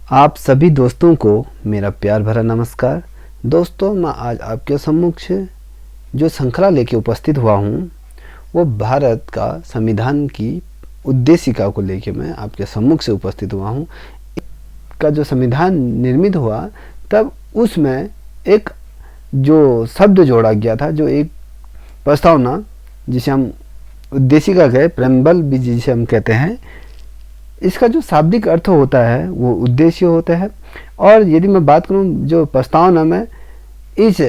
आप सभी दोस्तों को मेरा प्यार भरा नमस्कार। दोस्तों, मैं आज आपके सम्मुख जो श्रृंखला लेके उपस्थित हुआ हूँ वो भारत का संविधान की उद्देशिका को लेके मैं आपके सम्मुख से उपस्थित हुआ हूँ। का जो संविधान निर्मित हुआ तब उसमें एक जो शब्द जोड़ा गया था, जो एक प्रस्तावना जिसे हम उद्देशिका कहे, प्रेम्बल भी जिसे हम कहते हैं, इसका जो शाब्दिक अर्थ होता है वो उद्देश्य होता है। और यदि मैं बात करूं जो प्रस्तावना में, इस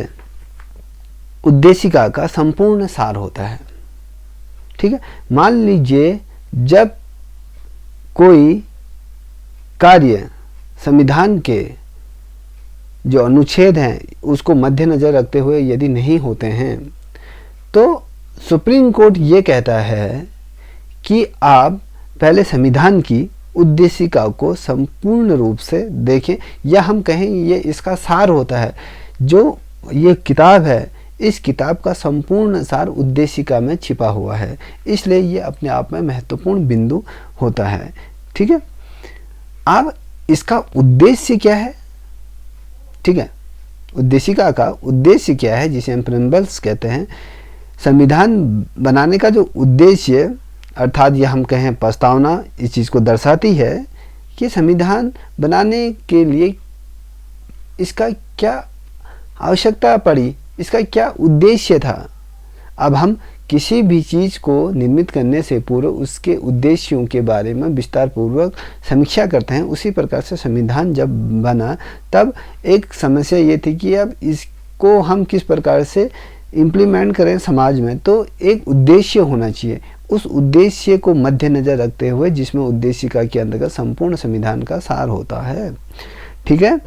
उद्देशिका का संपूर्ण सार होता है। ठीक है, मान लीजिए जब कोई कार्य संविधान के जो अनुच्छेद हैं उसको मद्देनजर रखते हुए यदि नहीं होते हैं तो सुप्रीम कोर्ट ये कहता है कि आप पहले संविधान की उद्देशिका को संपूर्ण रूप से देखें, या हम कहें ये इसका सार होता है। जो ये किताब है, इस किताब का संपूर्ण सार उद्देशिका में छिपा हुआ है, इसलिए ये अपने आप में महत्वपूर्ण बिंदु होता है। ठीक है, अब इसका उद्देश्य क्या है? ठीक है, उद्देशिका का उद्देश्य क्या है, जिसे हम प्रेम्बल्स कहते हैं। संविधान बनाने का जो उद्देश्य, अर्थात यह हम कहें प्रस्तावना, इस चीज़ को दर्शाती है कि संविधान बनाने के लिए इसका क्या आवश्यकता पड़ी, इसका क्या उद्देश्य था। अब हम किसी भी चीज़ को निर्मित करने से पूर्व उसके उद्देश्यों के बारे में विस्तार पूर्वक समीक्षा करते हैं। उसी प्रकार से संविधान जब बना तब एक समस्या ये थी कि अब इसको हम किस प्रकार से इम्प्लीमेंट करें समाज में, तो एक उद्देश्य होना चाहिए। उस उद्देश्य को मद्देनजर रखते हुए, जिसमें उद्देशिका के अंतर्गत संपूर्ण संविधान का सार होता है। ठीक है,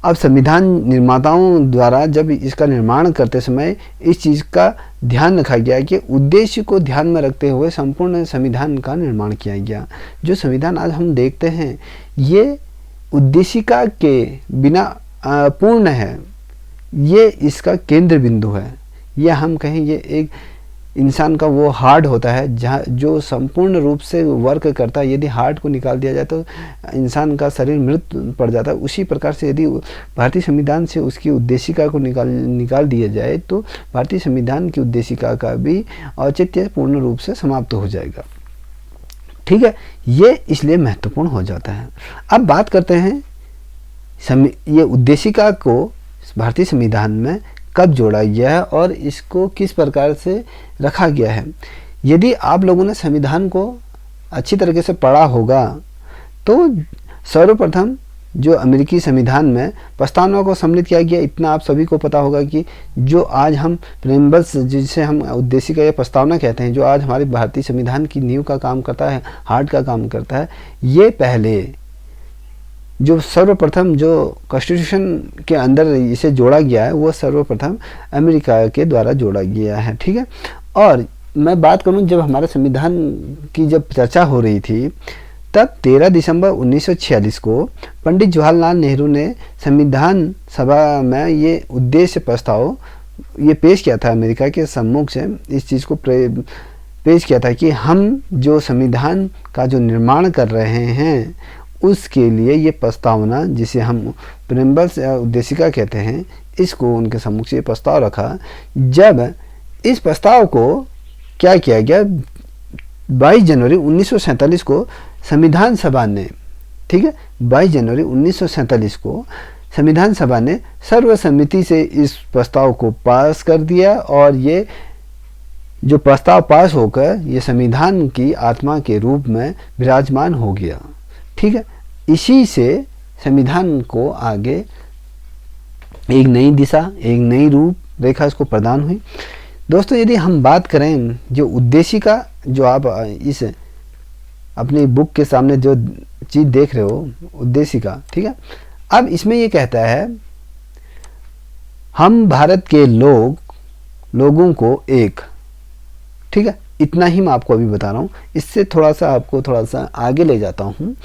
अब संविधान निर्माताओं द्वारा जब इसका निर्माण करते समय इस चीज़ का ध्यान रखा गया कि उद्देश्य को ध्यान में रखते हुए संपूर्ण संविधान का निर्माण किया गया। जो संविधान आज हम देखते हैं ये उद्देशिका के बिना पूर्ण है, ये इसका केंद्र बिंदु है। यह हम कहें ये एक इंसान का वो हार्ट होता है जहाँ जो संपूर्ण रूप से वर्क करता है। यदि हार्ट को निकाल दिया जाए तो इंसान का शरीर मृत पड़ जाता है। उसी प्रकार से यदि भारतीय संविधान से उसकी उद्देशिका को निकाल दिया जाए तो भारतीय संविधान की उद्देशिका का भी औचित्य पूर्ण रूप से समाप्त हो जाएगा। ठीक है, ये इसलिए महत्वपूर्ण हो जाता है। अब बात करते हैं ये उद्देशिका को भारतीय संविधान में कब जोड़ा गया है और इसको किस प्रकार से रखा गया है। यदि आप लोगों ने संविधान को अच्छी तरीके से पढ़ा होगा तो सर्वप्रथम जो अमेरिकी संविधान में प्रस्तावना को सम्मिलित किया गया, इतना आप सभी को पता होगा कि जो आज हम प्रेम्बल्स, जिसे हम उद्देशिका या प्रस्तावना कहते हैं, जो आज हमारे भारतीय संविधान की नींव का काम करता है, हार्ट का काम करता है, ये पहले जो सर्वप्रथम जो कॉन्स्टिट्यूशन के अंदर इसे जोड़ा गया है वो सर्वप्रथम अमेरिका के द्वारा जोड़ा गया है। ठीक है, और मैं बात करूं जब हमारे संविधान की जब चर्चा हो रही थी तब 13 दिसंबर 1946 को पंडित जवाहरलाल नेहरू ने संविधान सभा में ये उद्देश्य प्रस्ताव ये पेश किया था, अमेरिका के सम्मुख से इस चीज़ को पेश किया था कि हम जो संविधान का जो निर्माण कर रहे हैं उसके लिए ये प्रस्तावना, जिसे हम प्रेम्बल्स या उद्देशिका कहते हैं, इसको उनके सम्मुख से प्रस्ताव रखा। जब इस प्रस्ताव को क्या किया गया, 22 जनवरी 1947 को संविधान सभा ने, ठीक है, 22 जनवरी 1947 को संविधान सभा ने सर्वसम्मति से इस प्रस्ताव को पास कर दिया और ये जो प्रस्ताव पास होकर ये संविधान की आत्मा के रूप में विराजमान हो गया। ठीक है, इसी से संविधान को आगे एक नई दिशा, एक नई रूप रेखा इसको प्रदान हुई। दोस्तों, यदि हम बात करें जो उद्देशिका, जो आप इस अपनी बुक के सामने जो चीज़ देख रहे हो उद्देशिका, ठीक है, अब इसमें ये कहता है हम भारत के लोगों को एक, ठीक है, इतना ही मैं आपको अभी बता रहा हूँ। इससे थोड़ा सा आपको थोड़ा सा आगे ले जाता हूँ।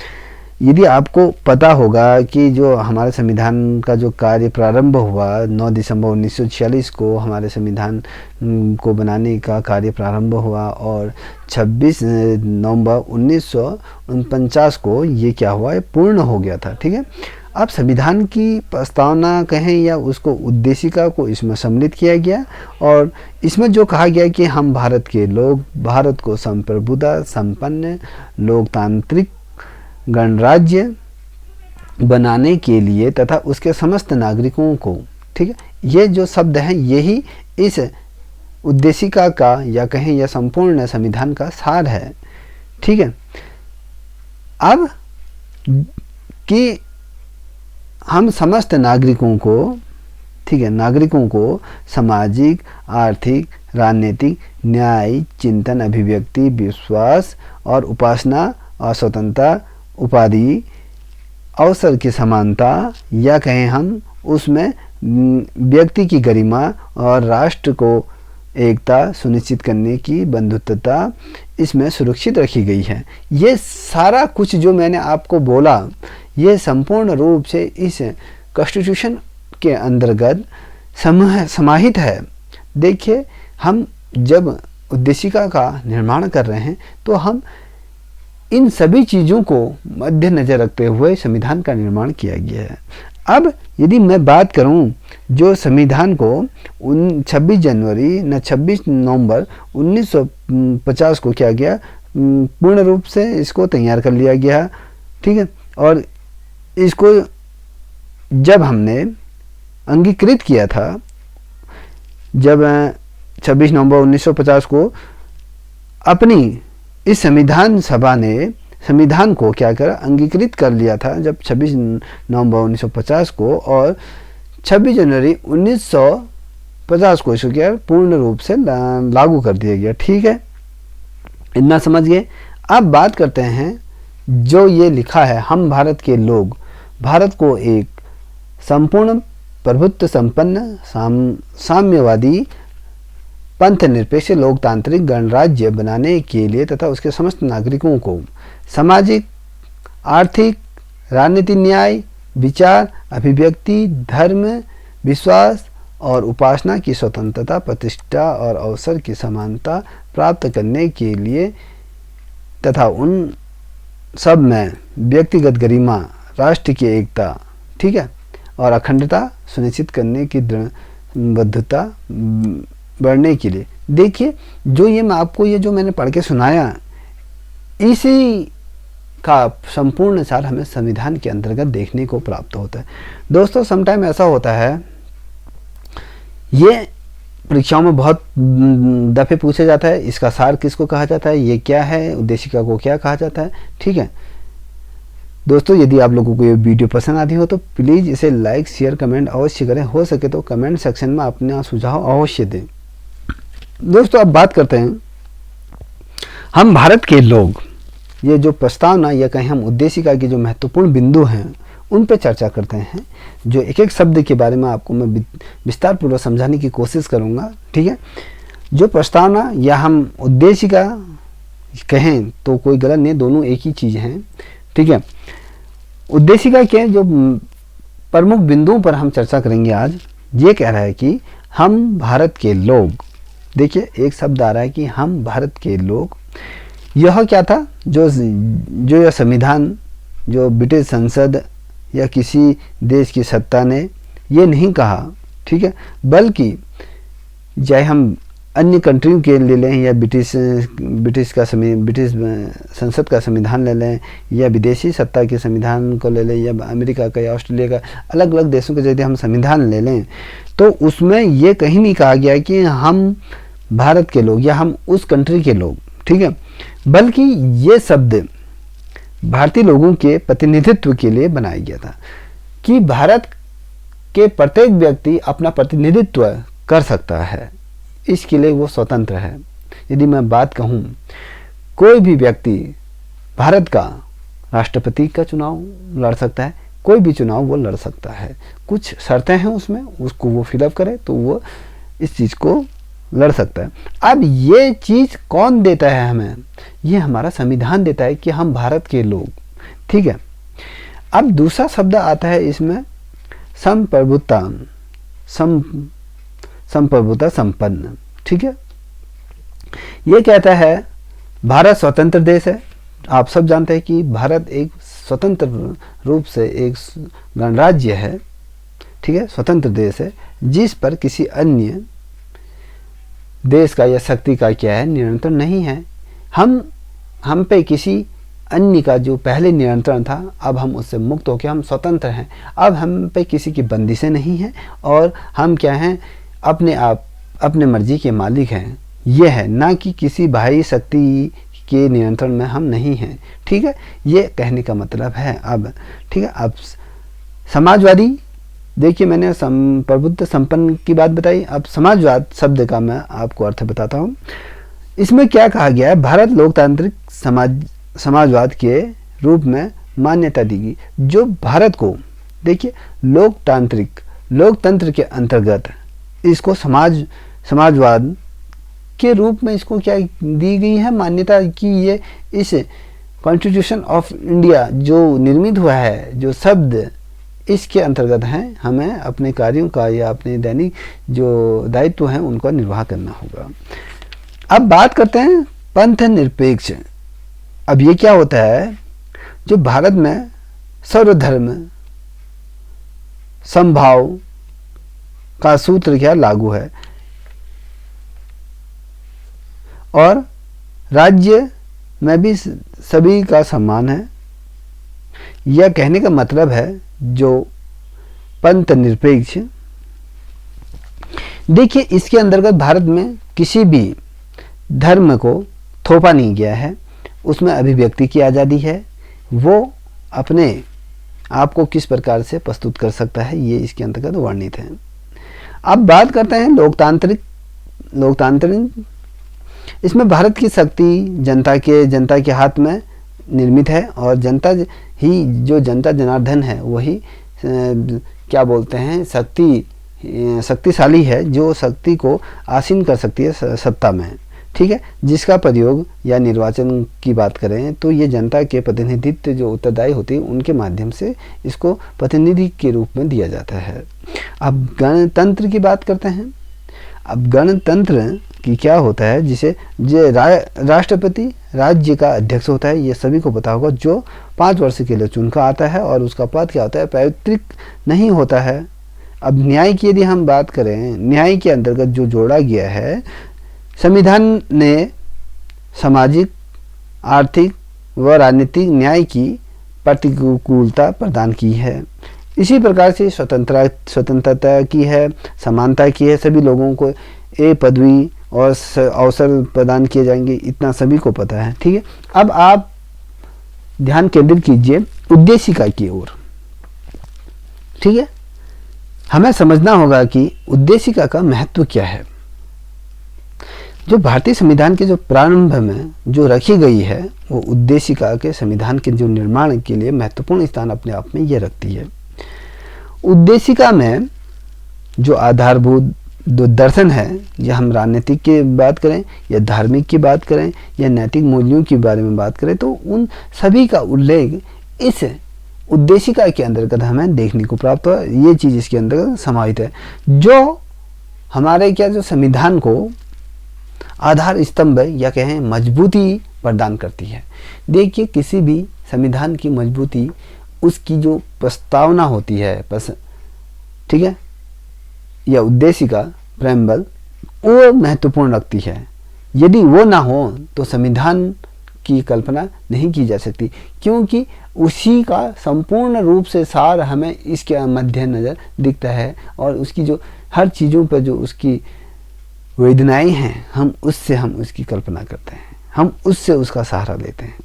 यदि आपको पता होगा कि जो हमारे संविधान का जो कार्य प्रारंभ हुआ 9 दिसंबर 1946 को हमारे संविधान को बनाने का कार्य प्रारंभ हुआ और 26 नवंबर 1949 को ये क्या हुआ, ये पूर्ण हो गया था। ठीक है, अब संविधान की प्रस्तावना कहें या उसको उद्देशिका को इसमें सम्मिलित किया गया और इसमें जो कहा गया कि हम भारत के लोग भारत को संप्रभुता संपन्न लोकतांत्रिक गणराज्य बनाने के लिए तथा उसके समस्त नागरिकों को, ठीक है, ये जो शब्द हैं यही इस उद्देशिका का या कहें यह संपूर्ण संविधान का सार है। ठीक है, अब कि हम समस्त नागरिकों को, ठीक है, नागरिकों को सामाजिक, आर्थिक, राजनीतिक, न्याय, चिंतन, अभिव्यक्ति, विश्वास और उपासना और स्वतंत्रता, उपाधि, अवसर की समानता या कहें हम उसमें व्यक्ति की गरिमा और राष्ट्र को एकता सुनिश्चित करने की बंधुत्वता इसमें सुरक्षित रखी गई है। ये सारा कुछ जो मैंने आपको बोला ये संपूर्ण रूप से इस कॉन्स्टिट्यूशन के अंतर्गत समाहित है। देखिए, हम जब उद्देशिका का निर्माण कर रहे हैं तो हम इन सभी चीज़ों को मद्देनजर रखते हुए संविधान का निर्माण किया गया है। अब यदि मैं बात करूं जो संविधान को 26 जनवरी न 26 नवंबर 1950 को क्या गया, पूर्ण रूप से इसको तैयार कर लिया गया। ठीक है, और इसको जब हमने अंगीकृत किया था, जब 26 नवंबर 1950 को अपनी इस संविधान सभा ने संविधान को क्या कर अंगीकृत कर लिया था, जब 26 नवंबर 1950 को और 26 जनवरी 1950 को इसको क्या पूर्ण रूप से लागू कर दिया गया। ठीक है, इतना समझ गए। अब बात करते हैं जो ये लिखा है, हम भारत के लोग भारत को एक संपूर्ण प्रभुत्व संपन्न साम्यवादी पंथ निरपेक्ष लोकतांत्रिक गणराज्य बनाने के लिए तथा उसके समस्त नागरिकों को सामाजिक, आर्थिक, राजनीतिक, न्याय, विचार, अभिव्यक्ति, धर्म, विश्वास और उपासना की स्वतंत्रता, प्रतिष्ठा और अवसर की समानता प्राप्त करने के लिए तथा उन सब में व्यक्तिगत गरिमा, राष्ट्र की एकता, ठीक है, और अखंडता सुनिश्चित करने की दृढ़ता बढ़ने के लिए। देखिए, जो ये मैं आपको ये जो मैंने पढ़ के सुनाया, इसी का संपूर्ण सार हमें संविधान के अंतर्गत देखने को प्राप्त होता है। दोस्तों, समटाइम ऐसा होता है, ये परीक्षाओं में बहुत दफ़े पूछा जाता है, इसका सार किसको कहा जाता है, ये क्या है, उद्देशिका को क्या कहा जाता है। ठीक है दोस्तों, यदि आप लोगों को ये वीडियो पसंद आती हो तो प्लीज़ इसे लाइक, शेयर, कमेंट अवश्य करें। हो सके तो कमेंट सेक्शन में अपना सुझाव अवश्य दें। दोस्तों, अब बात करते हैं हम भारत के लोग, ये जो प्रस्तावना या कहें हम उद्देशिका के जो महत्वपूर्ण बिंदु हैं उन पर चर्चा करते हैं। जो एक एक शब्द के बारे में आपको मैं विस्तार पूर्वक समझाने की कोशिश करूंगा। ठीक है, जो प्रस्तावना या हम उद्देशिका कहें तो कोई गलत नहीं, दोनों एक ही चीज़ हैं। ठीक है, उद्देशिका के जो प्रमुख बिंदुओं पर हम चर्चा करेंगे आज। ये कह रहा है कि हम भारत के लोग, देखिए एक शब्द आ रहा है कि हम भारत के लोग। यह क्या था, जो यह संविधान जो ब्रिटिश संसद या किसी देश की सत्ता ने ये नहीं कहा, ठीक है, बल्कि चाहे हम अन्य कंट्रियों के ले लें या ब्रिटिश संसद का संविधान ले लें या विदेशी सत्ता के संविधान को ले लें या अमेरिका का या ऑस्ट्रेलिया का, अलग अलग देशों के यदि हम संविधान ले लें तो उसमें ये कहीं नहीं कहा गया कि हम भारत के लोग या हम उस कंट्री के लोग, ठीक है, बल्कि ये शब्द भारतीय लोगों के प्रतिनिधित्व के लिए बनाया गया था कि भारत के प्रत्येक व्यक्ति अपना प्रतिनिधित्व कर सकता है, इसके लिए वो स्वतंत्र है। यदि मैं बात कहूँ, कोई भी व्यक्ति भारत का राष्ट्रपति का चुनाव लड़ सकता है, कोई भी चुनाव वो लड़ सकता है। कुछ शर्तें हैं उसमें, उसको वो फिलअप करे तो वो इस चीज़ को लड़ सकता है। अब ये चीज़ कौन देता है हमें, ये हमारा संविधान देता है कि हम भारत के लोग, ठीक है, अब दूसरा शब्द आता है इसमें संप्रभुता, संप्रभुता संपन्न। ठीक है, ये कहता है भारत स्वतंत्र देश है। आप सब जानते हैं कि भारत एक स्वतंत्र रूप से एक गणराज्य है। ठीक है, स्वतंत्र देश है जिस पर किसी अन्य देश का या शक्ति का क्या है, नियंत्रण नहीं है। हम पे किसी अन्य का जो पहले नियंत्रण था, अब हम उससे मुक्त होकर हम स्वतंत्र हैं। अब हम पे किसी की बंदिशें नहीं हैं और हम क्या हैं, अपने आप अपने मर्जी के मालिक हैं। ये है ना कि किसी बाहरी शक्ति के नियंत्रण में हम नहीं हैं। ठीक है, ये कहने का मतलब है। अब ठीक है, अब समाजवादी, देखिए मैंने प्रभुत्व संपन्न की बात बताई। अब समाजवाद शब्द का मैं आपको अर्थ बताता हूँ। इसमें क्या कहा गया है, भारत लोकतांत्रिक समाजवाद के रूप में मान्यता दी गई। जो भारत को, देखिए लोकतंत्र के अंतर्गत इसको समाजवाद के रूप में इसको क्या दी गई है मान्यता, कि ये इस कॉन्स्टिट्यूशन ऑफ इंडिया जो निर्मित हुआ है, जो शब्द इसके अंतर्गत हैं, हमें अपने कार्यों का या अपने दैनिक जो दायित्व हैं उनका निर्वाह करना होगा। अब बात करते हैं पंथ निरपेक्ष। अब ये क्या होता है, जो भारत में सर्वधर्म समभाव का सूत्र क्या लागू है और राज्य में भी सभी का सम्मान है। यह कहने का मतलब है जो पंथ निरपेक्ष, देखिए इसके अंतर्गत भारत में किसी भी धर्म को थोपा नहीं गया है, उसमें अभिव्यक्ति की आज़ादी है। वो अपने आप को किस प्रकार से प्रस्तुत कर सकता है, ये इसके अंतर्गत वर्णित है। अब बात करते हैं लोकतांत्रिक। इसमें भारत की शक्ति जनता के हाथ में निर्मित है और जनता ही, जो जनता जनार्दन है वही क्या बोलते हैं, शक्तिशाली है, जो शक्ति को आसीन कर सकती है सत्ता में। ठीक है, जिसका प्रयोग या निर्वाचन की बात करें तो ये जनता के प्रतिनिधित्व जो उत्तरदायी होती है उनके माध्यम से इसको प्रतिनिधि के रूप में दिया जाता है। अब गणतंत्र की बात करते हैं। अब गणतंत्र की क्या होता है, जिसे राष्ट्रपति राज्य का अध्यक्ष होता है, ये सभी को पता होगा, जो 5 वर्ष के लिए चुनकर आता है और उसका पद क्या होता है, प्रायोगिक नहीं होता है। अब न्याय की यदि हम बात करें, न्याय के अंतर्गत जो जोड़ा गया है, संविधान ने सामाजिक, आर्थिक व राजनीतिक न्याय की प्रतिकूलता प्रदान की है। इसी प्रकार से स्वतंत्रता की है, समानता की है, सभी लोगों को पदवी और अवसर प्रदान किए जाएंगे, इतना सभी को पता है। ठीक है, अब आप ध्यान केंद्रित कीजिए उद्देशिका की ओर। ठीक है, हमें समझना होगा कि उद्देशिका का महत्व क्या है। जो भारतीय संविधान के जो प्रारंभ में जो रखी गई है, वो उद्देशिका के संविधान के जो निर्माण के लिए महत्वपूर्ण स्थान अपने आप में ये रखती है। उद्देशिका में जो आधारभूत जो दर्शन है, या हम राजनीतिक की बात करें या धार्मिक की बात करें या नैतिक मूल्यों के बारे में बात करें, तो उन सभी का उल्लेख इस उद्देशिका के अंतर्गत हमें देखने को प्राप्त हुआ। ये चीज़ इसके अंतर्गत समाहित है, जो हमारे क्या जो संविधान को आधार स्तंभ या कहें मजबूती प्रदान करती है। देखिए किसी भी संविधान की मजबूती उसकी जो प्रस्तावना होती है, ठीक है, या उद्देशिका प्रेम्बल, वो महत्वपूर्ण रखती है। यदि वो ना हो तो संविधान की कल्पना नहीं की जा सकती, क्योंकि उसी का संपूर्ण रूप से सार हमें इसके मध्य नज़र दिखता है और उसकी जो हर चीज़ों पर जो उसकी वेदनाएं हैं, हम उसकी कल्पना करते हैं, हम उससे उसका सहारा लेते हैं।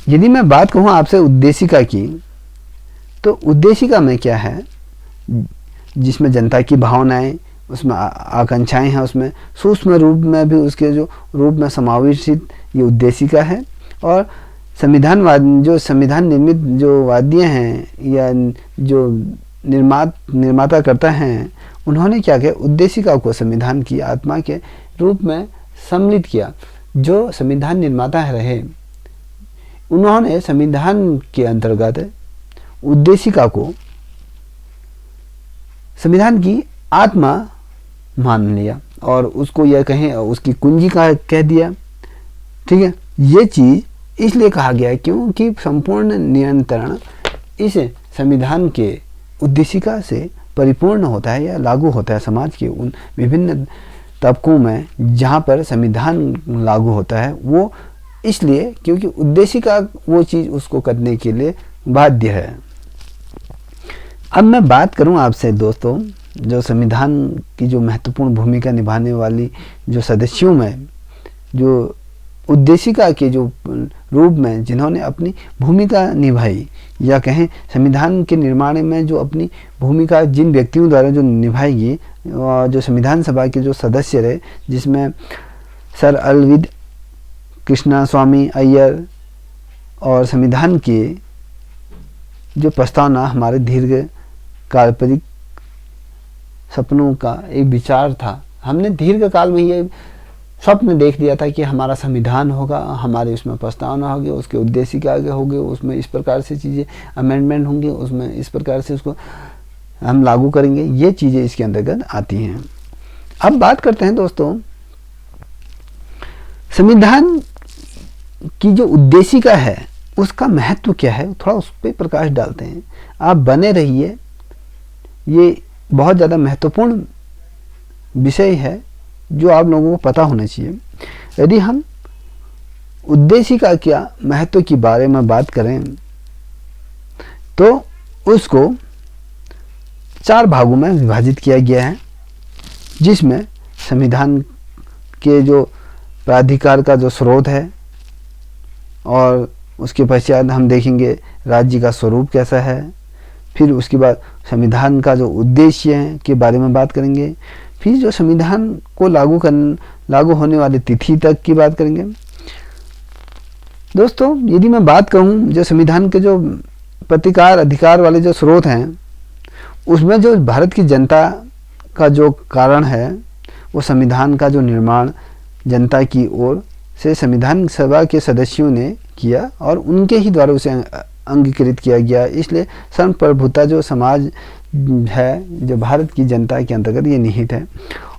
यदि मैं बात कहूँ आपसे उद्देशिका की, तो उद्देशिका में क्या है, जिसमें जनता की भावनाएं, उसमें आकांक्षाएं हैं, उसमें सूक्ष्म रूप में भी उसके जो रूप में समावेशित ये उद्देशिका है। और जो संविधान निर्मित जो वाद्य हैं या जो निर्माता करता हैं, उन्होंने क्या किया, उद्देशिका को संविधान की आत्मा के रूप में सम्मिलित किया। जो संविधान निर्माता रहे, उन्होंने संविधान के अंतर्गत उद्देशिका को संविधान की आत्मा मान लिया और उसको यह कहें उसकी कुंजी का कह दिया। ठीक है, ये चीज इसलिए कहा गया है क्योंकि संपूर्ण नियंत्रण इस संविधान के उद्देशिका से परिपूर्ण होता है या लागू होता है समाज के उन विभिन्न तबकों में जहाँ पर संविधान लागू होता है। वो इसलिए क्योंकि उद्देशिका वो चीज़ उसको करने के लिए बाध्य है। अब मैं बात करूं आपसे दोस्तों, जो संविधान की जो महत्वपूर्ण भूमिका निभाने वाली जो सदस्यों में जो उद्देशिका के जो रूप में जिन्होंने अपनी भूमिका निभाई या कहें संविधान के निर्माण में जो अपनी भूमिका जिन व्यक्तियों द्वारा जो निभाएगी, जो संविधान सभा के जो सदस्य रहे, जिसमें सर अरविंद कृष्णा स्वामी अय्यर और संविधान के जो प्रस्तावना हमारे दीर्घ काल्पनिक सपनों का एक विचार था। हमने दीर्घ काल में ये स्वप्न देख लिया था कि हमारा संविधान होगा, हमारे उसमें प्रस्तावना होगी, उसके उद्देशिका आगे होगी, उसमें इस प्रकार से चीज़ें अमेंडमेंट होंगी, उसमें इस प्रकार से उसको हम लागू करेंगे। ये चीज़ें इसके अंतर्गत आती हैं। अब बात करते हैं दोस्तों संविधान की जो उद्देशिका है उसका महत्व क्या है, थोड़ा उस पर प्रकाश डालते हैं। आप बने रहिए, ये बहुत ज़्यादा महत्वपूर्ण विषय है जो आप लोगों को पता होना चाहिए। यदि हम उद्देशिका क्या महत्व के बारे में बात करें तो उसको 4 भागों में विभाजित किया गया है, जिसमें संविधान के जो प्राधिकार का जो स्रोत है और उसके पश्चात हम देखेंगे राज्य का स्वरूप कैसा है, फिर उसके बाद संविधान का जो उद्देश्य है के बारे में बात करेंगे, फिर जो संविधान को लागू होने वाली तिथि तक की बात करेंगे। दोस्तों यदि मैं बात कहूँ जो संविधान के जो प्रतिकार अधिकार वाले जो स्रोत हैं उसमें जो भारत की जनता का जो कारण है वो संविधान का जो निर्माण जनता की ओर से संविधान सभा के सदस्यों ने किया और उनके ही द्वारा उसे अंगीकृत किया गया। इसलिए संप्रभुता जो समाज है जो भारत की जनता के अंतर्गत ये निहित है।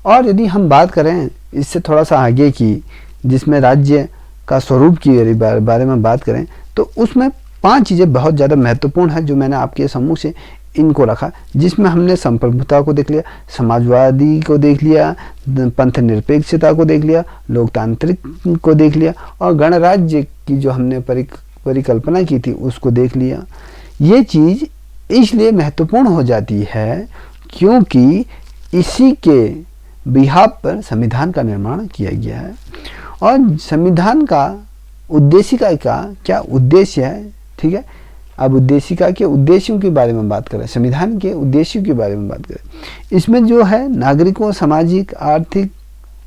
और यदि हम बात करें इससे थोड़ा सा आगे की, जिसमें राज्य का स्वरूप की बारे में बात करें तो उसमें 5 चीज़ें बहुत ज़्यादा महत्वपूर्ण है जो मैंने आपके सम्मुख से इनको रखा, जिसमें हमने संप्रभुता को देख लिया, समाजवादी को देख लिया, पंथ निरपेक्षता को देख लिया, लोकतांत्रिक को देख लिया और गणराज्य की जो हमने परिकल्पना की थी उसको देख लिया। ये चीज़ इसलिए महत्वपूर्ण हो जाती है क्योंकि इसी के बिहाफ पर संविधान का निर्माण किया गया है। और संविधान का उद्देशिका का क्या उद्देश्य है, ठीक है। अब उद्देशिका के उद्देश्यों के बारे में बात करें, संविधान के उद्देश्यों के बारे में बात करें, इसमें जो है नागरिकों सामाजिक आर्थिक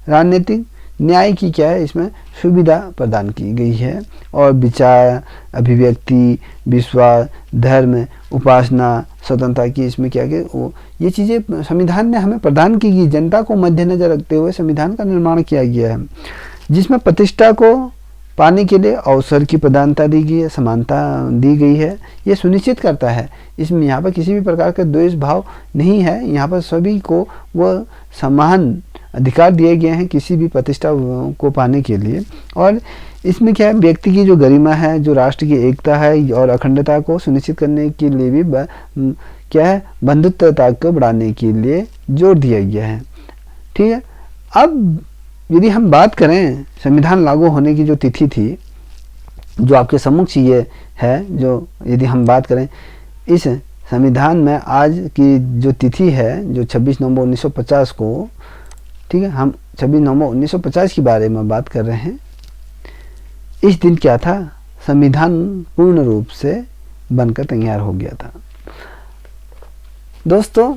राजनीतिक न्याय की क्या है इसमें सुविधा प्रदान की गई है और विचार अभिव्यक्ति विश्वास धर्म उपासना स्वतंत्रता की इसमें क्या क्या वो ये चीज़ें संविधान ने हमें प्रदान की गई। जनता को मद्देनजर रखते हुए संविधान का निर्माण किया गया है, जिसमें प्रतिष्ठा को पाने के लिए अवसर की प्रदानता दी गई है, समानता दी गई है। ये सुनिश्चित करता है इसमें यहाँ पर किसी भी प्रकार का द्वेष भाव नहीं है, यहाँ पर सभी को वह समान अधिकार दिए गए हैं किसी भी प्रतिष्ठा को पाने के लिए। और इसमें क्या है व्यक्ति की जो गरिमा है, जो राष्ट्र की एकता है और अखंडता को सुनिश्चित करने के लिए भी क्या है बंधुत्वता को बढ़ाने के लिए जोर दिया गया है, ठीक है। अब यदि हम बात करें संविधान लागू होने की जो तिथि थी जो आपके सम्मुख ये है, जो यदि हम बात करें इस संविधान में आज की जो तिथि है जो 26 नवंबर 1950 को, ठीक है, हम 26 नवंबर 1950 के बारे में बात कर रहे हैं। इस दिन क्या था, संविधान पूर्ण रूप से बनकर तैयार हो गया था दोस्तों,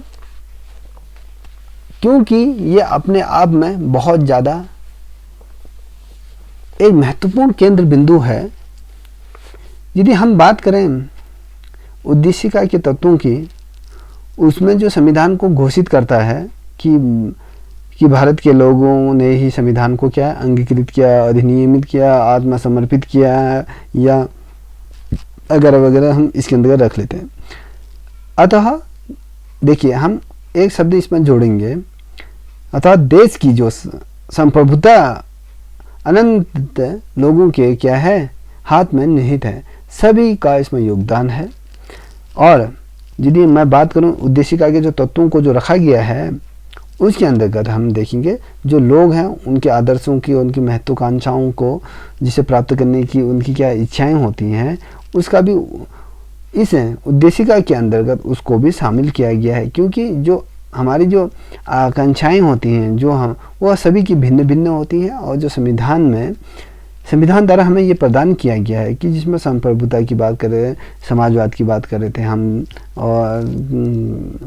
क्योंकि ये अपने आप में बहुत ज़्यादा एक महत्वपूर्ण केंद्र बिंदु है। यदि हम बात करें उद्देशिका के तत्वों की, उसमें जो संविधान को घोषित करता है कि भारत के लोगों ने ही संविधान को क्या अंगीकृत किया, अधिनियमित किया, आत्मसमर्पित किया या वगैरह वगैरह हम इसके अंदर रख लेते हैं। अतः देखिए हम एक शब्द इसमें जोड़ेंगे, अतः देश की जो संप्रभुता अनंत लोगों के क्या है, हाथ में निहित है, सभी का इसमें योगदान है। और यदि मैं बात करूं उद्देशिका के जो तत्वों को जो रखा गया है उसके अंतर्गत हम देखेंगे जो लोग हैं उनके आदर्शों की, उनकी महत्वाकांक्षाओं को जिसे प्राप्त करने की उनकी क्या इच्छाएं होती हैं उसका भी इस उद्देशिका के अंतर्गत उसको भी शामिल किया गया है। क्योंकि जो हमारी जो आकांक्षाएं होती हैं जो हम वह सभी की भिन्न भिन्न होती हैं और जो संविधान द्वारा हमें ये प्रदान किया गया है कि जिसमें संप्रभुता की बात करें, समाजवाद की बात कर रहे थे हम, और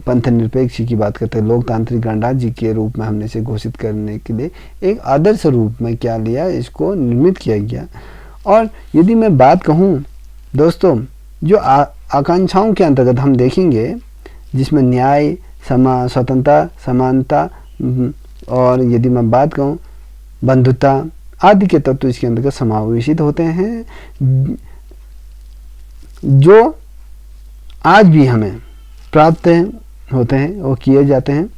पंथ निरपेक्ष की बात करते हैं, लोकतांत्रिक गणराज्य के रूप में हमने इसे घोषित करने के लिए एक आदर्श रूप में क्या लिया, इसको निर्मित किया गया। और यदि मैं बात कहूँ दोस्तों जो आकांक्षाओं के अंतर्गत हम देखेंगे जिसमें न्याय, स्वतंत्रता, समानता और यदि मैं बात कहूँ बंधुता आदि के तत्व इसके अंतर्गत समावेशित होते हैं, जो आज भी हमें प्राप्त होते हैं और किए जाते हैं।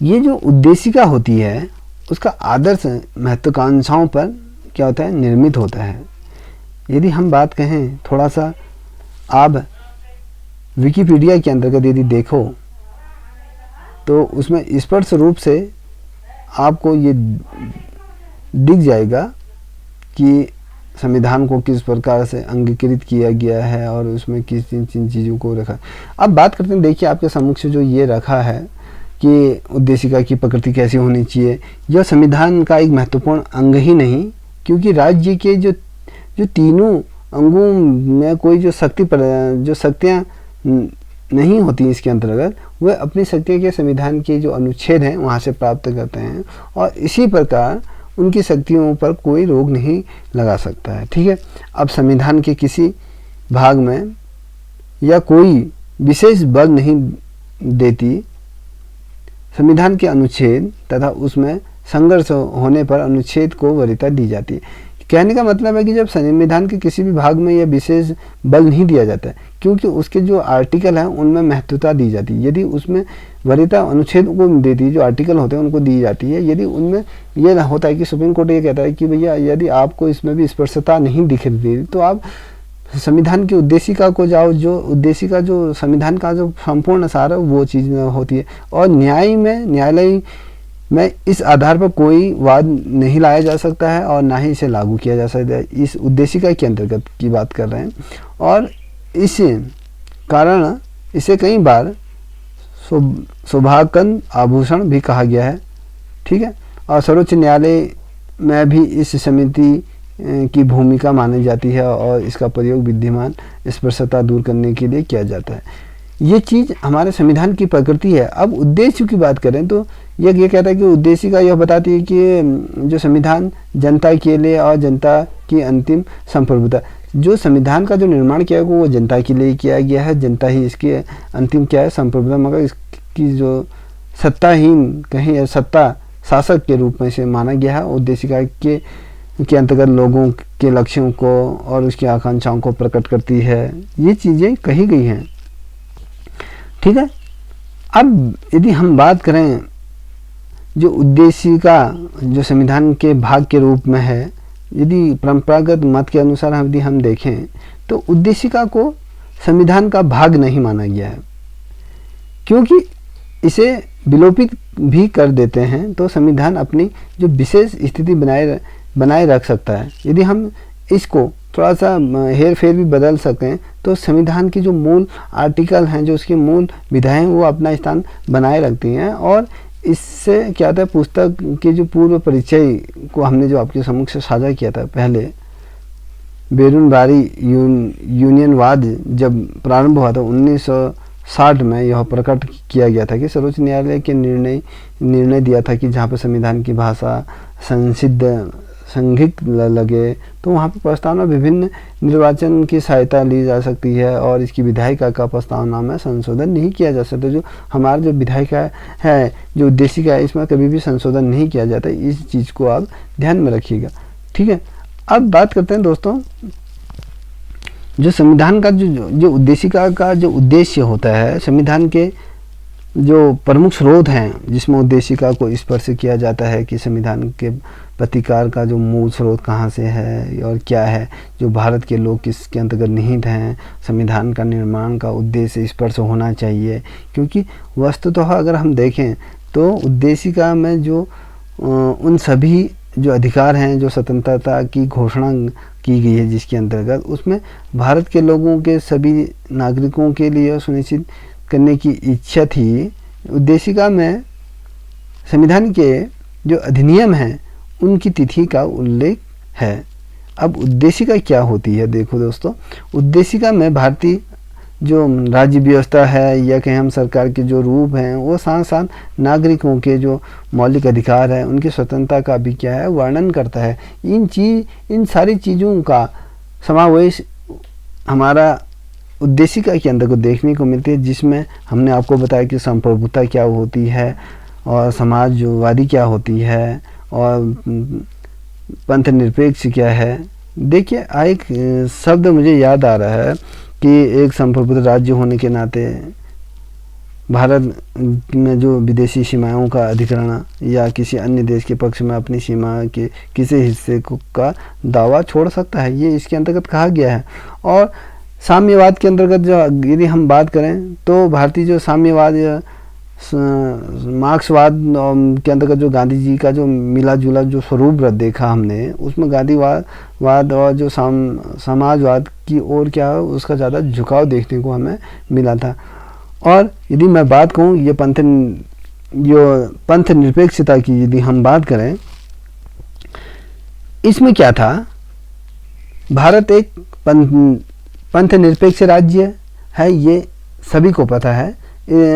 ये जो उद्देशिका होती है उसका आदर्श महत्वाकांक्षाओं पर क्या होता है, निर्मित होता है। यदि हम बात कहें थोड़ा सा, आप विकिपीडिया के अंतर्गत यदि देखो तो उसमें स्पष्ट रूप से आपको ये दिख जाएगा कि संविधान को किस प्रकार से अंगीकृत किया गया है और उसमें किस किन चीज़ों को रखा। अब बात करते हैं, देखिए आपके सम्मुख जो ये रखा है कि उद्देशिका की प्रकृति कैसी होनी चाहिए, यह संविधान का एक महत्वपूर्ण अंग ही नहीं, क्योंकि राज्य के जो तीनों अंगों में कोई जो शक्तियाँ नहीं होती इसके अंतर्गत, वह अपनी शक्तियों के संविधान के जो अनुच्छेद हैं वहाँ से प्राप्त करते हैं और इसी प्रकार उनकी शक्तियों पर कोई रोक नहीं लगा सकता है। ठीक है। अब संविधान के किसी भाग में या कोई विशेष बल नहीं देती संविधान के अनुच्छेद तथा उसमें संघर्ष होने पर अनुच्छेद को वरीयता दी जाती है। कहने का मतलब है कि जब संविधान के किसी भी भाग में यह विशेष बल नहीं दिया जाता है, क्योंकि उसके जो आर्टिकल हैं उनमें महत्वता दी जाती है। यदि उसमें वरीयता अनुच्छेद को देती है, जो आर्टिकल होते हैं उनको दी जाती है। यदि उनमें यह होता है कि सुप्रीम कोर्ट ये कहता है कि भैया यदि आपको इसमें भी स्पष्टता नहीं दिख रही तो आप संविधान की उद्देशिका को जाओ, जो उद्देशिका जो संविधान का जो संपूर्ण सार है वो चीज़ होती है। और न्यायालय में इस आधार पर कोई वाद नहीं लाया जा सकता है और ना ही इसे लागू किया जा सकता है। इस उद्देशिका के अंतर्गत की बात कर रहे हैं और इस कारण इसे कई बार शोभाकन आभूषण भी कहा गया है। ठीक है। और सर्वोच्च न्यायालय में भी इस समिति की भूमिका मानी जाती है और इसका प्रयोग विद्यमान स्पष्टता दूर करने के लिए किया जाता है। ये चीज़ हमारे संविधान की प्रकृति है। अब उद्देश्य की बात करें तो ये कहता है कि उद्देशिका यह बताती है कि जो संविधान जनता के लिए और जनता की अंतिम संप्रभुता, जो संविधान का जो निर्माण किया है वो जनता के लिए किया गया है, जनता ही इसकी अंतिम क्या है, संप्रभुता, मगर इसकी जो सत्ताहीन कहीं या सत्ता शासक के रूप में इसे माना गया है। उद्देशिका के अंतर्गत लोगों के लक्ष्यों को और उसकी आकांक्षाओं को प्रकट करती है। ये चीज़ें कही गई हैं। ठीक है। अब यदि हम बात करें जो उद्देशिका जो संविधान के भाग के रूप में है, यदि परंपरागत मत के अनुसार यदि हम देखें तो उद्देशिका को संविधान का भाग नहीं माना गया है, क्योंकि इसे विलोपित भी कर देते हैं तो संविधान अपनी जो विशेष स्थिति बनाए रख सकता है। यदि हम इसको थोड़ा सा हेर फेर भी बदल सकें तो संविधान की जो मूल आर्टिकल हैं, जो उसकी मूल विधाएं हैं, वो अपना स्थान बनाए रखती हैं। और इससे क्या होता है, पुस्तक के जो पूर्व परिचय को हमने जो आपके सम्मुख से साझा किया था पहले, बेरुनबारी यूनियनवाद जब प्रारंभ हुआ था 1960 में, यह प्रकट किया गया था कि सर्वोच्च न्यायालय के निर्णय दिया था कि जहाँ पर संविधान की भाषा संघिक लगे तो वहाँ पर प्रस्तावना विभिन्न निर्वाचन की सहायता ली जा सकती है और इसकी विधायिका का प्रस्तावना में संशोधन नहीं किया जा सकता। जो हमारा जो विधायिका है, जो उद्देशिका है, इसमें कभी भी संशोधन नहीं किया जाता। इस चीज़ को आप ध्यान में रखिएगा। ठीक है। अब बात करते हैं दोस्तों जो संविधान का जो उद्देशिका का जो उद्देश्य होता है, संविधान के जो प्रमुख स्रोत हैं जिसमें उद्देशिका को स्पर्श किया जाता है कि संविधान के प्रतिकार का जो मूल स्रोत कहाँ से है और क्या है, जो भारत के लोग किसके अंतर्गत निहित हैं, संविधान का निर्माण का उद्देश्य स्पर्श होना चाहिए। क्योंकि वस्तुतः अगर हम देखें तो उद्देशिका में जो उन सभी जो अधिकार हैं, जो स्वतंत्रता की घोषणा की गई है जिसके अंतर्गत, उसमें भारत के लोगों के सभी नागरिकों के लिए सुनिश्चित करने की इच्छा थी। उद्देशिका में संविधान के जो अधिनियम हैं उनकी तिथि का उल्लेख है। अब उद्देशिका क्या होती है, देखो दोस्तों, उद्देशिका में भारतीय जो राज्य व्यवस्था है या कहें हम सरकार के जो रूप हैं, वो साथ साथ नागरिकों के जो मौलिक अधिकार है, उनकी स्वतंत्रता का भी क्या है वर्णन करता है। इन सारी चीज़ों का समावेश हमारा उद्देशिका के अंदर को देखने को मिलती है, जिसमें हमने आपको बताया कि संप्रभुता क्या होती है और समाजवादी क्या होती है और पंथ निरपेक्ष क्या है। देखिए, एक शब्द मुझे याद आ रहा है कि एक संप्रभुता राज्य होने के नाते भारत में जो विदेशी सीमाओं का अधिग्रहण या किसी अन्य देश के पक्ष में अपनी सीमा के किसी हिस्से का दावा छोड़ सकता है, ये इसके अंतर्गत कहा गया है। और साम्यवाद के अंतर्गत जो यदि हम बात करें तो भारतीय जो साम्यवाद या मार्क्सवाद के अंतर्गत जो गांधी जी का जो मिला जुला जो स्वरूप देखा हमने, उसमें गांधीवाद और जो समाजवाद की ओर क्या है उसका ज़्यादा झुकाव देखने को हमें मिला था। और यदि मैं बात कहूँ ये पंथ निरपेक्षता की यदि हम बात करें, इसमें क्या था, भारत एक पंथ निरपेक्ष राज्य है, ये सभी को पता है।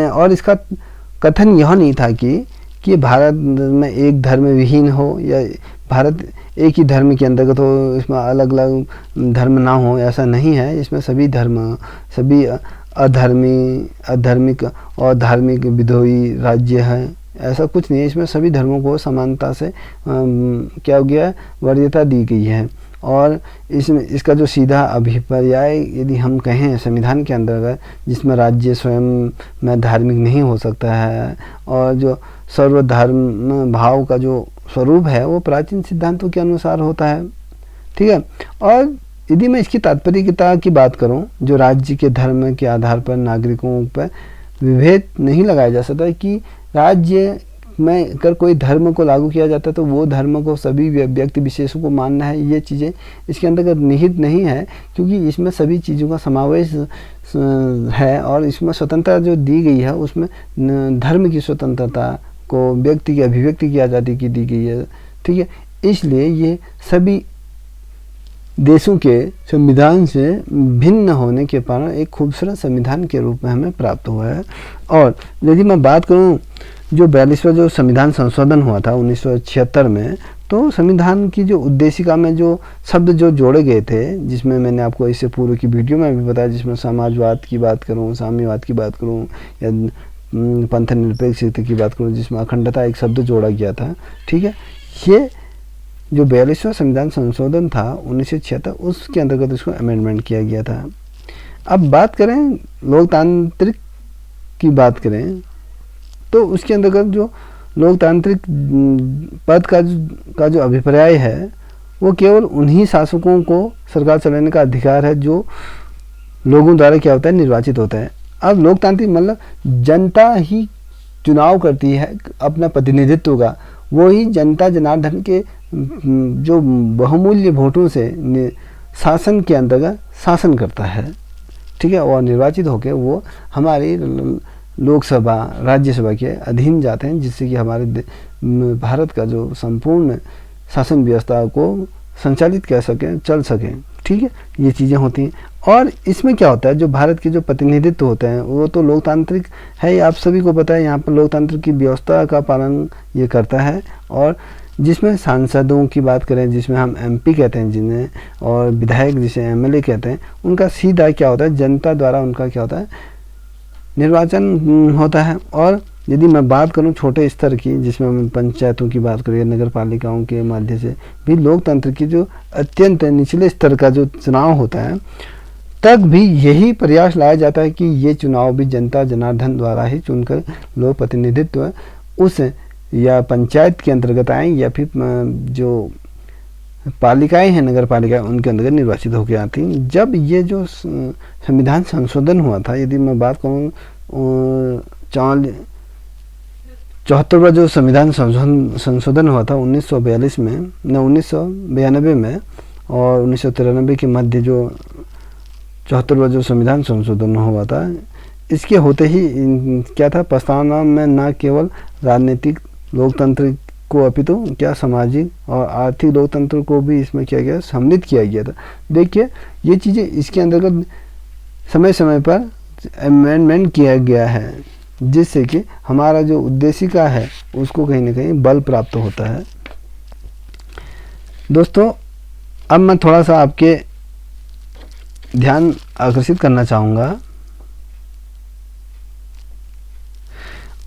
और इसका कथन यह नहीं था कि भारत में एक धर्म विहीन हो या भारत एक ही धर्म के अंतर्गत हो, इसमें अलग अलग धर्म ना हो, ऐसा नहीं है। इसमें सभी धर्म, सभी अधार्मिक और धार्मिक विद्रोही राज्य है, ऐसा कुछ नहीं है। इसमें सभी धर्मों को समानता से क्या हो गया, वरीयता दी गई है। और इसमें इसका जो सीधा अभिप्राय यदि हम कहें संविधान के अंतर्गत, जिसमें राज्य स्वयं में धार्मिक नहीं हो सकता है और जो सर्वधर्म भाव का जो स्वरूप है वो प्राचीन सिद्धांतों के अनुसार होता है, ठीक है। और यदि मैं इसकी तात्पर्यता की बात करूं, जो राज्य के धर्म के आधार पर नागरिकों पर विभेद नहीं लगाया जा सकता कि राज्य में अगर कोई धर्म को लागू किया जाता है तो वो धर्म को सभी व्यक्ति विशेषों को मानना है, ये चीज़ें इसके अंतर्गत निहित नहीं है, क्योंकि इसमें सभी चीज़ों का समावेश है। और इसमें स्वतंत्रता जो दी गई है उसमें धर्म की स्वतंत्रता को व्यक्ति की अभिव्यक्ति की आज़ादी की दी गई है, ठीक है। इसलिए ये सभी देशों के संविधान से भिन्न होने के कारण एक खूबसूरत संविधान के रूप में हमें प्राप्त हुआ है। और यदि मैं बात करूं जो 42वां जो संविधान संशोधन हुआ था 1976 में, तो संविधान की जो उद्देशिका में जो शब्द जो जोड़े गए थे, जिसमें मैंने आपको इससे पूर्व की वीडियो में भी बताया, जिसमें समाजवाद की बात करूं, साम्यवाद की बात करूं या पंथ निरपेक्षता की बात करूं, जिसमें अखंडता एक शब्द जोड़ा गया था, ठीक है। ये जो 42वां संविधान संशोधन था 1976, उसके अंतर्गत इसको अमेंडमेंट किया गया था। अब बात करें लोकतांत्रिक की बात करें तो उसके अंतर्गत जो लोकतांत्रिक पद का जो अभिप्राय है वो केवल उन्हीं शासकों को सरकार चलाने का अधिकार है जो लोगों द्वारा क्या होता है, निर्वाचित होता है। अब लोकतांत्रिक मतलब जनता ही चुनाव करती है अपना प्रतिनिधित्व का, वो ही जनता जनार्दन के जो बहुमूल्य वोटों से शासन के अंतर्गत शासन करता है, ठीक है। और निर्वाचित होकर वो हमारी लोकसभा राज्यसभा के अधीन जाते हैं, जिससे कि हमारे भारत का जो संपूर्ण शासन व्यवस्था को संचालित कर सकें, चल सकें, ठीक है। ये चीज़ें होती हैं। और इसमें क्या होता है, जो भारत के जो प्रतिनिधित्व होते हैं वो तो लोकतांत्रिक है, आप सभी को पता है। यहाँ पर लोकतंत्र की व्यवस्था का पालन ये करता है। और जिसमें सांसदों की बात करें, जिसमें हम एमपी कहते हैं जिन्हें, और विधायक जिसे एमएलए कहते हैं, उनका सीधा क्या होता है, जनता द्वारा उनका क्या होता है, निर्वाचन होता है। और यदि मैं बात करूं छोटे स्तर की, जिसमें हम पंचायतों की बात करें, नगर पालिकाओं के माध्यम से भी लोकतंत्र की जो अत्यंत निचले स्तर का जो चुनाव होता है, तक भी यही प्रयास लाया जाता है कि ये चुनाव भी जनता जनार्दन द्वारा ही चुनकर लोक प्रतिनिधित्व उस या पंचायत के अंतर्गत आए या फिर जो पालिकाएं हैं, नगर पालिकाएं, उनके अंतर्गत निर्वाचित होकर आती। जब ये जो संविधान संशोधन हुआ था, यदि मैं बात करूँ 74वां जो संविधान संशोधन हुआ था 1942 में, 1992 में और 1993 के मध्य जो 74वां जो संविधान संशोधन हुआ था, इसके होते ही क्या था, प्रस्तावना में न केवल राजनीतिक लोकतंत्र को अपितु क्या सामाजिक और आर्थिक लोकतंत्र को भी इसमें किया गया, सम्मिलित किया गया था। देखिए ये चीज़ें इसके अंतर्गत समय समय पर अमेंडमेंट किया गया है, जिससे कि हमारा जो उद्देशिका है उसको कहीं ना कहीं बल प्राप्त होता है। दोस्तों, अब मैं थोड़ा सा आपके ध्यान आकर्षित करना चाहूँगा।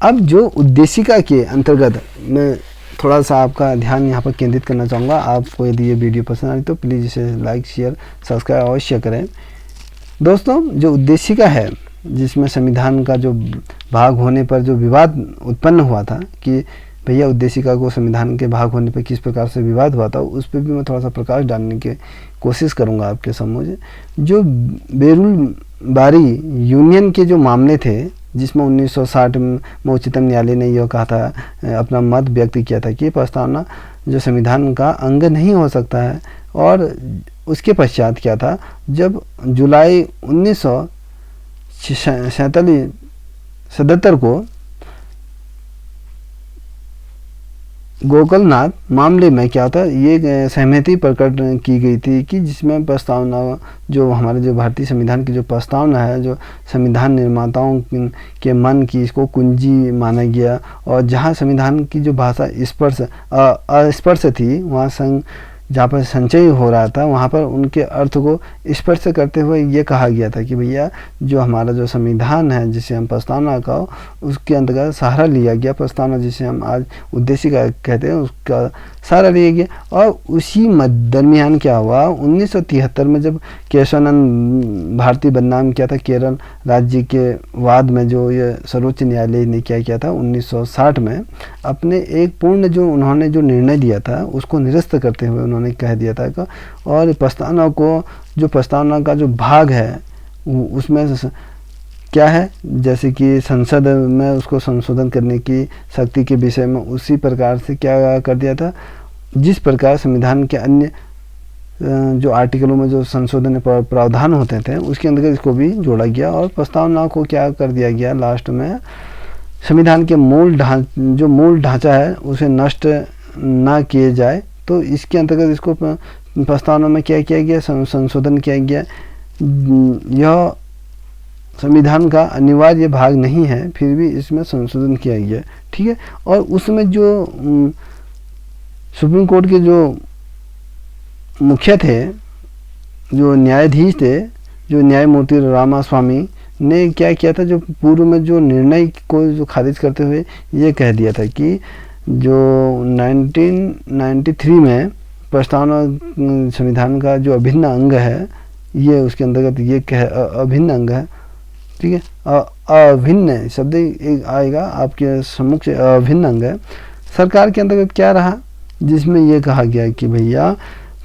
अब जो उद्देशिका के अंतर्गत मैं थोड़ा सा आपका ध्यान यहाँ पर केंद्रित करना चाहूँगा। आपको यदि ये वीडियो पसंद आई तो प्लीज़ इसे लाइक, शेयर, सब्सक्राइब अवश्य करें। दोस्तों, जो उद्देशिका है जिसमें संविधान का जो भाग होने पर जो विवाद उत्पन्न हुआ था कि भैया उद्देशिका को संविधान के भाग होने पर किस प्रकार से विवाद हुआ था, उस पर भी मैं थोड़ा सा प्रकाश डालने की कोशिश करूंगा आपके सामने। जो बेरुलबारी यूनियन के जो मामले थे, जिसमें 1960 में उच्चतम न्यायालय ने यह कहा था, अपना मत व्यक्त किया था कि प्रस्तावना जो संविधान का अंग नहीं हो सकता है। और उसके पश्चात क्या था, जब जुलाई 1977 को गोकलनाथ मामले में क्या था, ये सहमति प्रकट की गई थी कि जिसमें प्रस्तावना जो हमारे जो भारतीय संविधान की जो प्रस्तावना है, जो संविधान निर्माताओं के मन की इसको कुंजी माना गया। और जहां संविधान की जो भाषा अस्पर्श थी, वहाँ जहाँ पर संचय हो रहा था, वहाँ पर उनके अर्थ को स्पर्श करते हुए ये कहा गया था कि भैया जो हमारा जो संविधान है, जिसे हम प्रस्तावना का उसके अंतर्गत सहारा लिया गया, प्रस्तावना जिसे हम आज उद्देशिका कहते हैं, उसका सहारा लिया गया। और उसी दरमियान क्या हुआ, 1973 में जब केशवानंद भारती बदनाम किया था केरल राज्य के वाद में, जो ये सर्वोच्च न्यायालय ने क्या किया था 1960 में, अपने एक पूर्ण जो उन्होंने जो निर्णय दिया था उसको निरस्त करते हुए उन्होंने कह दिया था कि और प्रस्तावना को जो प्रस्तावना का जो भाग है उसमें क्या है, जैसे कि संसद में उसको संशोधन करने की शक्ति के विषय में उसी प्रकार से क्या कर दिया था, जिस प्रकार संविधान के अन्य जो आर्टिकलों में जो संशोधन प्रावधान होते थे उसके अंतर्गत इसको भी जोड़ा गया। और प्रस्तावना को क्या कर दिया गया, लास्ट में संविधान के मूल ढांचा है उसे नष्ट ना किए जाए, तो इसके अंतर्गत इसको प्रस्तावना में क्या किया गया, संशोधन किया गया। यह संविधान का अनिवार्य भाग नहीं है, फिर भी इसमें संशोधन किया गया, ठीक है। और उसमें जो सुप्रीम कोर्ट के जो मुख्य थे, जो न्यायाधीश थे, जो न्यायमूर्ति रामास्वामी ने क्या किया था, जो पूर्व में जो निर्णय को जो खारिज करते हुए ये कह दिया था कि जो 1993 में प्रस्तावना संविधान का जो अभिन्न अंग है, ये उसके अंतर्गत ये अभिन्न अंग है, ठीक है। अभिन्न शब्द एक आएगा आपके सम्मुख से, अभिन्न अंग है। सरकार के अंतर्गत क्या रहा, जिसमें ये कहा गया कि भैया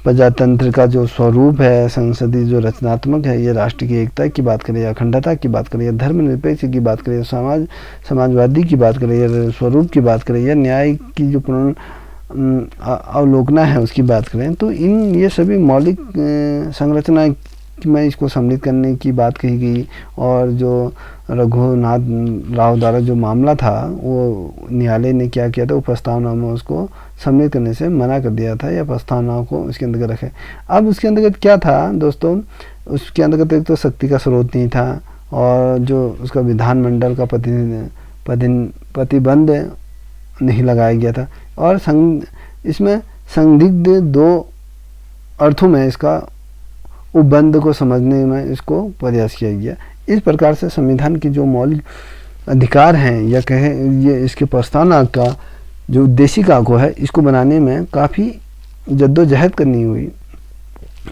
प्रजातंत्र का जो स्वरूप है, संसदीय जो रचनात्मक है, ये राष्ट्र की एकता की बात करें या अखंडता की बात करें या धर्मनिरपेक्ष की बात करें, समाजवादी की बात करें या स्वरूप की बात करें या न्याय की जो अवलोकना है उसकी बात करें, तो ये सभी मौलिक संरचना में इसको सम्मिलित करने की बात कही गई। और जो रघुनाथ राव द्वारा जो मामला था, वो न्यायालय ने क्या किया था, वो प्रस्तावना में उसको सम्मिलित करने से मना कर दिया था या प्रस्तावना को उसके अंतर्गत रखे। अब उसके अंतर्गत क्या था दोस्तों, उसके अंतर्गत एक तो शक्ति का स्रोत नहीं था, और जो उसका विधानमंडल का प्रतिबंध नहीं लगाया गया था, और इसमें संदिग्ध दो अर्थों में इसका उपबंध को समझने में इसको प्रयास किया गया। इस प्रकार से संविधान की जो मौलिक अधिकार हैं या कहें ये इसके प्रस्तावना का जो उद्देशिका को है, इसको बनाने में काफ़ी जद्दोजहद करनी हुई।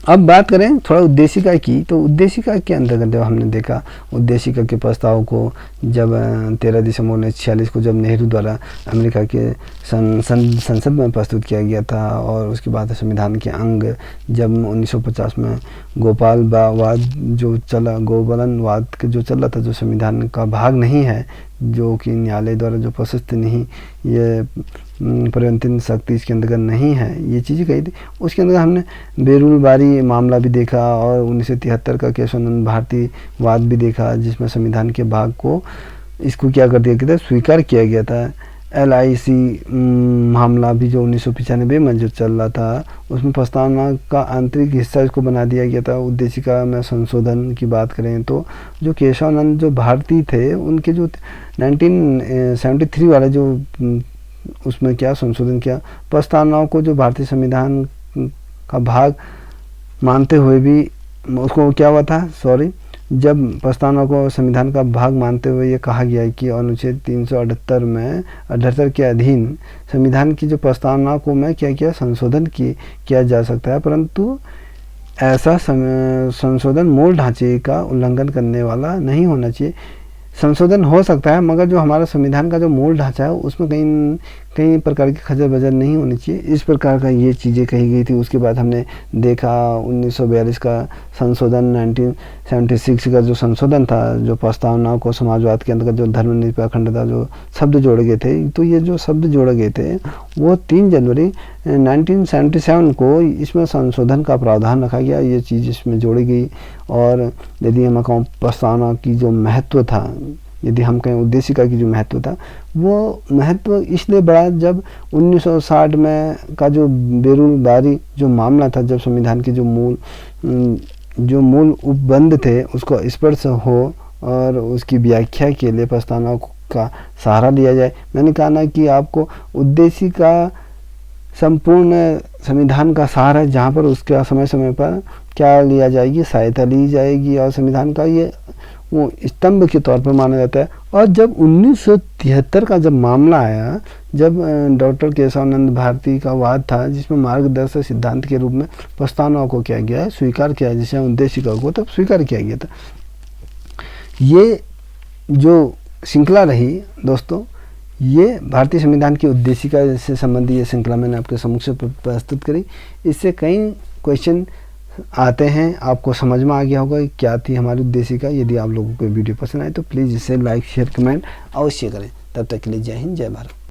अब बात करें थोड़ा उद्देशिका की, तो उद्देशिका के अंतर्गत जब हमने देखा उद्देशिका के प्रस्ताव को जब 13 दिसंबर 1946 को जब नेहरू द्वारा अमेरिका के संसद में प्रस्तुत किया गया था, और उसके बाद संविधान के अंग जब 1950 में गोपालवाद जो चला, गोवलनवाद जो चल रहा था, जो संविधान का भाग नहीं है, जो कि न्यायालय द्वारा जो प्रशस्त नहीं, ये परिवर्तन शक्ति इसके अंतर्गत नहीं है, ये चीज़ें कही थी। उसके अंदर हमने बेरुलबारी मामला भी देखा और 1973 का केशवानंद भारती वाद भी देखा, जिसमें संविधान के भाग को इसको क्या कर दिया गया था, स्वीकार किया गया था। LIC मामला भी जो 1995 में जो चल रहा था, उसमें प्रस्तावना का आंतरिक हिस्सा इसको बना दिया गया था। उद्देशिका में संशोधन की बात करें तो जो केशवानंद जो भारती थे, उनके जो 1973 वाला जो उसमें क्या संशोधन किया, प्रस्तावनाओं को जो भारतीय संविधान का भाग मानते हुए भी उसको क्या हुआ था, जब प्रस्तावना को संविधान का भाग मानते हुए ये कहा गया है कि अनुच्छेद 378 के अधीन संविधान की जो प्रस्तावना को में क्या संशोधन किया जा सकता है, परंतु ऐसा संशोधन मूल ढांचे का उल्लंघन करने वाला नहीं होना चाहिए। संशोधन हो सकता है, मगर जो हमारा संविधान का जो मूल ढांचा है उसमें कई प्रकार की खजर बजर नहीं होनी चाहिए, इस प्रकार का ये चीज़ें कही गई थी। उसके बाद हमने देखा 1942 का संशोधन, 1976 का जो संशोधन था, जो प्रस्तावनाओं को समाजवाद के अंतर्गत जो धर्मनिरपेक्ष अखंडता जो शब्द जोड़े गए थे, तो ये जो शब्द जोड़े गए थे वो 3 जनवरी 1977 को इसमें संशोधन का प्रावधान रखा गया, ये चीज़ इसमें जोड़ी गई। और यदि हम कहूँ प्रस्तावना की जो महत्व था, यदि हम कहें उद्देशिका की जो महत्व था, वो महत्व इसलिए बढ़ा जब 1960 में का जो बेरुलबारी जो मामला था, जब संविधान के जो मूल उपबंध थे उसको स्पर्श हो और उसकी व्याख्या के लिए प्रस्तावनाओं का सहारा लिया जाए। मैंने कहा ना कि आपको उद्देशिका संपूर्ण संविधान का सार है, जहाँ पर उसका समय समय पर क्या लिया जाएगी, सहायता ली जाएगी, और संविधान का ये वो स्तंभ के तौर पर माना जाता है। और जब 1973 का जब मामला आया, जब डॉक्टर केशवानंद भारती का वाद था, जिसमें मार्गदर्शक सिद्धांत के रूप में प्रस्तावनाओं को किया गया है, स्वीकार किया, जिसे उद्देशिका को तब स्वीकार किया गया था। ये जो श्रृंखला रही दोस्तों, ये भारतीय संविधान की उद्देशिका से संबंधी ये श्रृंखला मैंने आपके समक्ष प्रस्तुत करी। इससे कई क्वेश्चन आते हैं, आपको समझ में आ गया होगा क्या थी हमारी उद्देशिका। यदि आप लोगों को वीडियो पसंद आए तो प्लीज़ इसे लाइक शेयर कमेंट अवश्य करें। तब तक के लिए जय हिंद, जय भारत।